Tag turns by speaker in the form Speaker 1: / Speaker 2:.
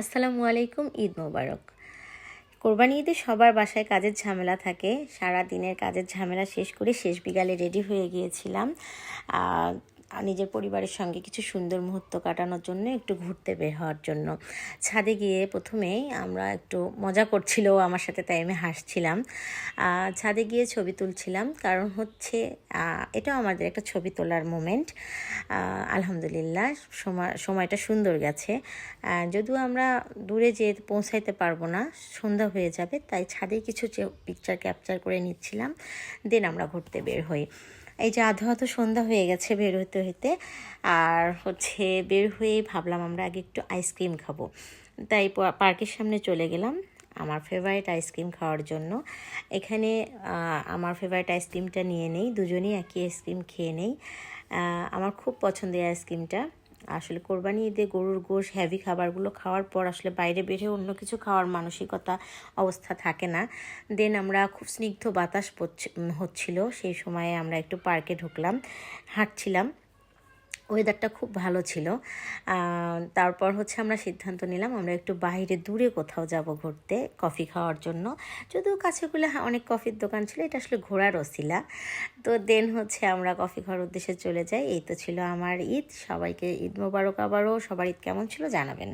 Speaker 1: আসসালামু আলাইকুম, ঈদ মোবারক। কোরবানি ঈদে সবার বাসায় কাজের ঝামেলা থাকে। সারা দিনের কাজের ঝামেলা শেষ করে শেষ বিকালে রেডি হয়ে গিয়েছিলাম নিজের পরিবারের সঙ্গে কিছু সুন্দর মুহূর্ত কাটানোর জন্য, একটু ঘুরতে বের হওয়ার জন্য। ছাদে গিয়ে প্রথমেই আমরা একটু মজা করছিল আমার সাথে, তাই আমি হাসছিলাম। ছাদে গিয়ে ছবি তুলছিলাম, কারণ হচ্ছে এটাও আমাদের একটা ছবি তোলার মোমেন্ট। আলহামদুলিল্লাহ সময়টা সুন্দর গেছে। যদিও আমরা দূরে যেয়ে পৌঁছাইতে পারবো না, সন্ধ্যা হয়ে যাবে, তাই ছাদে কিছু পিকচার ক্যাপচার করে নিচ্ছিলাম, দেন আমরা ঘুরতে বের হই। এই যে আধো আধো সন্ধ্যা হয়ে গেছে বের হইতে হইতে, আর হচ্ছে বের হয়েই ভাবলাম আমরা আগে একটু আইসক্রিম খাবো, তাই পার্কের সামনে চলে গেলাম আমার ফেভারিট আইসক্রিম খাওয়ার জন্য। এখানে আমার ফেভারিট আইসক্রিমটা নিয়ে নেই, দুজনেই একই আইসক্রিম খেয়ে নেই। আমার খুব পছন্দের আইসক্রিমটা। আসলে কোরবানি ঈদে গরুর গোশ হেভি খাবারগুলো খাওয়ার পর আসলে বাইরে বেরিয়ে অন্য কিছু খাওয়ার মানসিকতা অবস্থা থাকে না। দেন আমরা খুব স্নিগ্ধ বাতাস হচ্ছিল, সেই সময়ে আমরা একটু পার্কে ঢুকলাম, হাঁটছিলাম। ওয়েদারটা খুব ভালো ছিল। তারপর হচ্ছে আমরা সিদ্ধান্ত নিলাম আমরা একটু বাইরে দূরে কোথাও যাব ঘুরতে, কফি খাওয়ার জন্য। যদিও কাছেগুলো অনেক কফির দোকান ছিল, এটা আসলে ঘোরার ওসিলা। তো দেন হচ্ছে আমরা কফি খাওয়ার উদ্দেশ্যে চলে যাই। এই তো ছিল আমার ঈদ। সবাইকে ঈদ মোবারক। আবারও সবার ঈদ কেমন ছিল জানাবেন।